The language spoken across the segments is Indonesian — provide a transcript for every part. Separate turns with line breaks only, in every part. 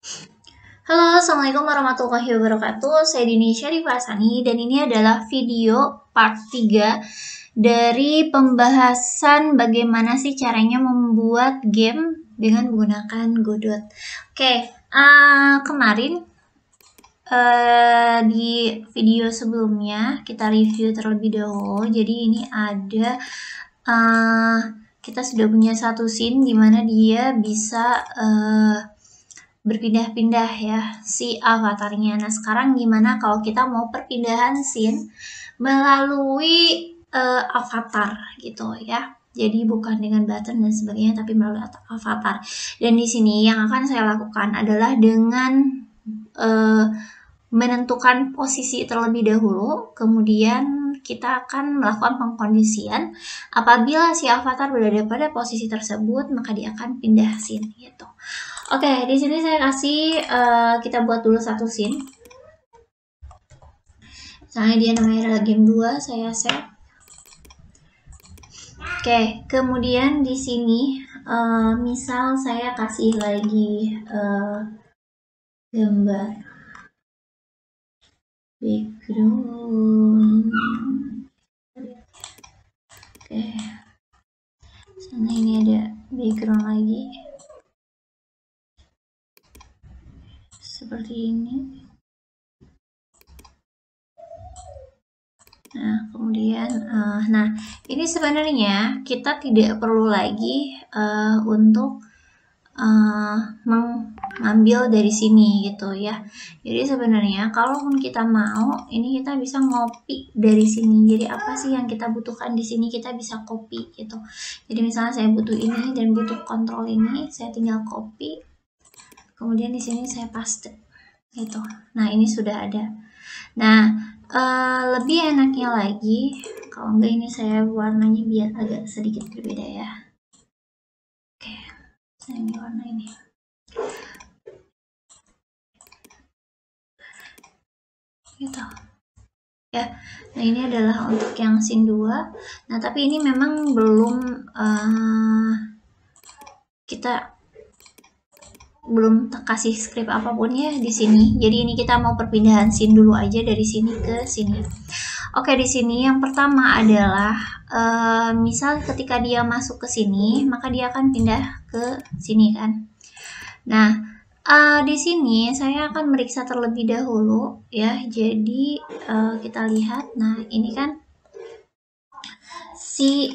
Halo, Assalamualaikum warahmatullahi wabarakatuh. Saya Dini Syarifah Hasani dan ini adalah video part 3 dari pembahasan bagaimana sih caranya membuat game dengan menggunakan Godot. Oke, kemarin di video sebelumnya kita review terlebih dahulu. Jadi ini ada kita sudah punya satu scene di mana dia bisa berpindah-pindah ya si avatarnya. Nah sekarang gimana kalau kita mau perpindahan scene melalui avatar gitu ya. Jadi bukan dengan button dan sebagainya, tapi melalui avatar. Dan di sini yang akan saya lakukan adalah dengan menentukan posisi terlebih dahulu, kemudian kita akan melakukan pengkondisian. Apabila si avatar berada pada posisi tersebut, maka dia akan pindah scene gitu. Oke, di sini saya kasih kita buat dulu satu scene. Misalnya dia namanya adalah game 2, saya save. Oke, kemudian di sini misal saya kasih lagi gambar background. Oke, sana ini ada background lagi seperti ini. Nah, kemudian, nah ini sebenarnya kita tidak perlu lagi untuk mengambil dari sini gitu ya. Jadi sebenarnya kalaupun kita mau, ini kita bisa ngopi dari sini. Jadi apa sih yang kita butuhkan di sini kita bisa copy gitu. Jadi misalnya saya butuh ini dan butuh kontrol ini, saya tinggal copy. Kemudian di sini saya paste gitu. Nah ini sudah ada. Nah lebih enaknya lagi kalau enggak ini saya warnanya biar agak sedikit berbeda ya. Oke, saya ini warna ini. Gitu ya. Nah ini adalah untuk yang scene 2. Nah tapi ini memang belum kita belum kasih script apapun ya di sini. Jadi ini kita mau perpindahan scene dulu aja dari sini ke sini. Oke, di sini yang pertama adalah misal ketika dia masuk ke sini, maka dia akan pindah ke sini kan. Nah, di sini saya akan meriksa terlebih dahulu ya. Jadi kita lihat. Nah, ini kan si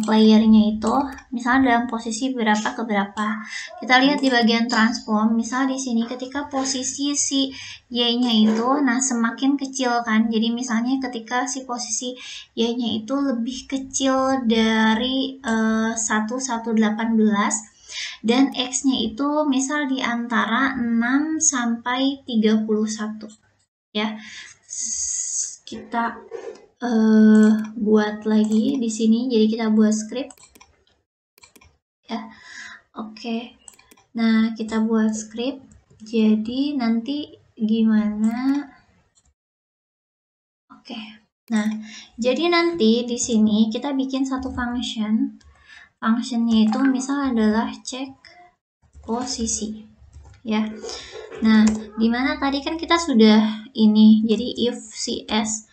playernya itu misalnya dalam posisi berapa ke berapa. Kita lihat di bagian transform, misal di sini ketika posisi si Y-nya itu nah semakin kecil kan. Jadi misalnya ketika si posisi Y-nya itu lebih kecil dari 1,18 dan X-nya itu misal di antara 6 sampai 31 ya. Kita buat lagi di sini, jadi kita buat script ya. Oke, nah kita buat script. Jadi nanti gimana? Oke, nah jadi nanti di sini kita bikin satu function. Functionnya itu misal adalah check posisi ya. Nah dimana tadi kan kita sudah ini, jadi if cs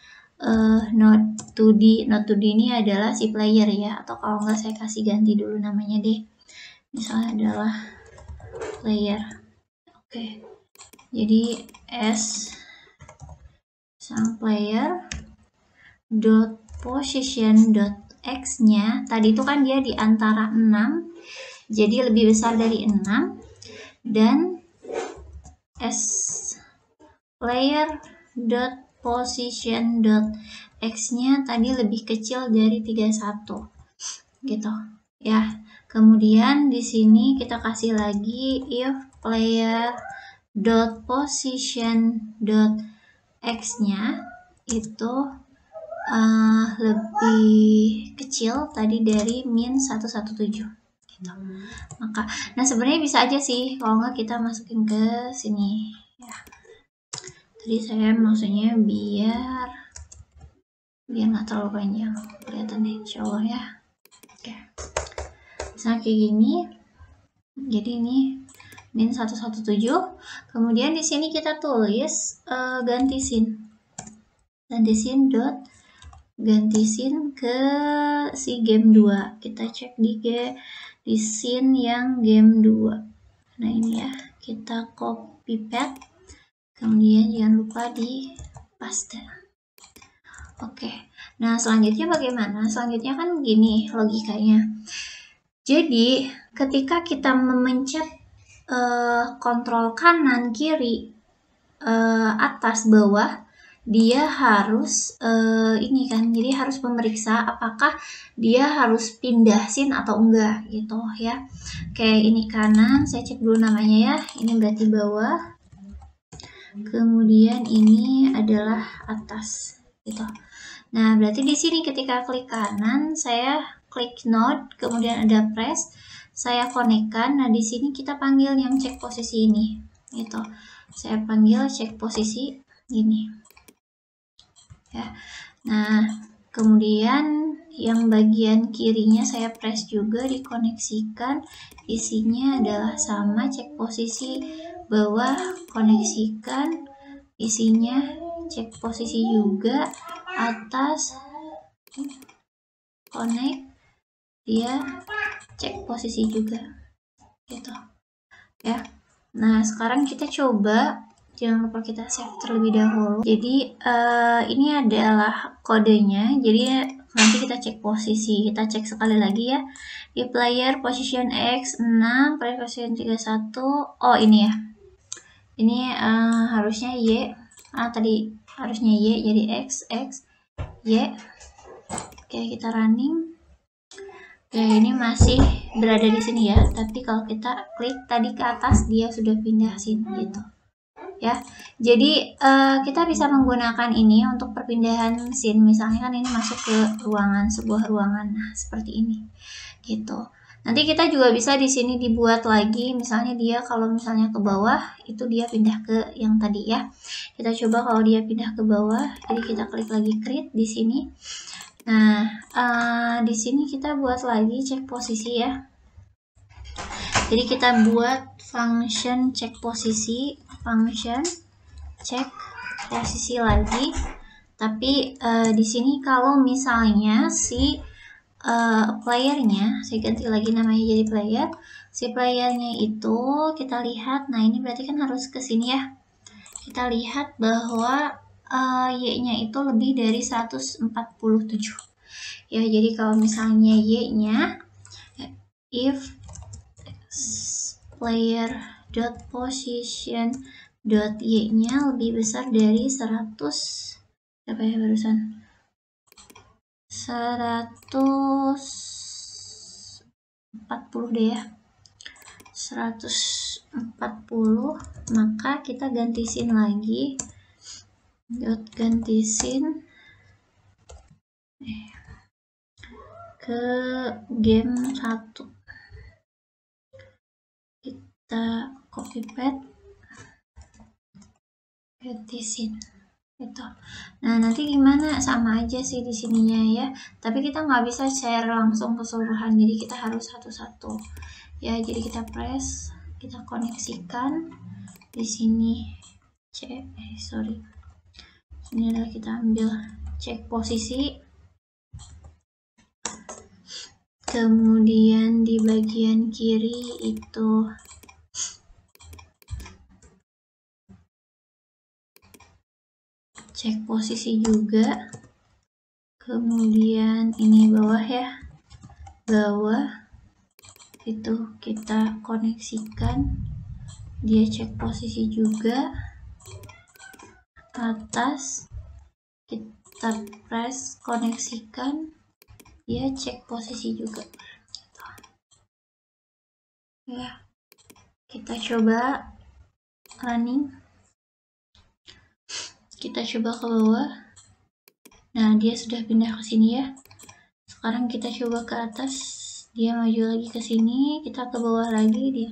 not 2D ini adalah si player ya, atau kalau enggak saya kasih ganti dulu namanya deh, misalnya adalah player. Oke, jadi s sang player dot position dot x nya tadi itu kan dia di antara 6, jadi lebih besar dari 6, dan s player dot position dot x-nya tadi lebih kecil dari 31 gitu ya. Kemudian di sini kita kasih lagi if player dot position dot x-nya itu lebih kecil tadi dari min 117 gitu. Maka nah sebenarnya bisa aja sih kalau nggak kita masukin ke sini ya. Tadi saya maksudnya biar nggak terlalu panjang kelihatan deh, insya Allah ya. Oke, misalnya kayak gini. Jadi ini min 117. Kemudian di sini kita tulis ganti scene ke si game 2. Kita cek di scene yang game 2. Nah ini ya, kita copy paste, kemudian jangan lupa di paste. Oke, nah selanjutnya bagaimana? Selanjutnya kan gini logikanya. Jadi ketika kita memencet kontrol kanan, kiri, atas, bawah, dia harus ini kan, jadi harus memeriksa apakah dia harus pindah scene atau enggak gitu ya. Oke, ini kanan, saya cek dulu namanya ya, ini berarti bawah, kemudian ini adalah atas gitu. Nah berarti di sini ketika klik kanan, saya klik node, kemudian ada press, saya konekkan. Nah di sini kita panggil yang cek posisi ini gitu, saya panggil cek posisi ini ya. Nah kemudian yang bagian kirinya saya press juga, dikoneksikan, isinya adalah sama, cek posisi bawah, koneksikan, isinya cek posisi juga, atas connect, dia cek posisi juga gitu ya. Nah sekarang kita coba, jangan lupa kita save terlebih dahulu. Jadi ini adalah kodenya, jadi nanti kita cek posisi, kita cek sekali lagi ya, di player position X 6, player position 31. Oh ini ya, ini harusnya Y, tadi harusnya Y, jadi X, Y. Oke, kita running. Oke, ini masih berada di sini ya, tapi kalau kita klik tadi ke atas, dia sudah pindah sini gitu ya. Jadi kita bisa menggunakan ini untuk perpindahan scene. Misalnya kan ini masuk ke sebuah ruangan, nah seperti ini gitu. Nanti kita juga bisa di sini dibuat lagi, misalnya dia kalau misalnya ke bawah, itu dia pindah ke yang tadi ya. Kita coba kalau dia pindah ke bawah, jadi kita klik lagi create di sini. Nah di sini kita buat lagi cek posisi ya. Jadi kita buat function cek posisi, function cek posisi lagi. Tapi di sini kalau misalnya si playernya, saya ganti lagi namanya jadi player. Si playernya itu kita lihat, nah ini berarti kan harus ke sini ya. Kita lihat bahwa Y-nya itu lebih dari 147. Ya, jadi kalau misalnya Y-nya if player.position.y-nya lebih besar dari 100, apa ya barusan, 140 deh ya, 140, maka kita ganti scene lagi, ganti scene ke game 1. Kita copy paste, ganti scene gitu. Nah nanti gimana, sama aja sih di sininya ya, tapi kita nggak bisa share langsung keseluruhan, jadi kita harus satu-satu ya. Jadi kita press, kita koneksikan di sini ini adalah kita ambil cek posisi, kemudian di bagian kiri itu cek posisi juga, kemudian ini bawah ya, bawah itu kita koneksikan, dia cek posisi juga, atas kita press koneksikan, dia cek posisi juga ya. Kita coba running, kita coba ke bawah, nah dia sudah pindah ke sini ya. Sekarang kita coba ke atas, dia maju lagi ke sini, kita ke bawah lagi dia.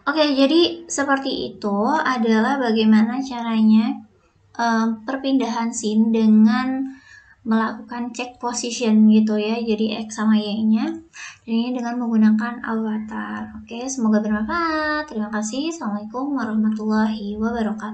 Oke, jadi seperti itu adalah bagaimana caranya perpindahan scene dengan melakukan cek position gitu ya, jadi X sama Y-nya. Dan ini dengan menggunakan avatar. Oke, semoga bermanfaat. Terima kasih. Assalamualaikum warahmatullahi wabarakatuh.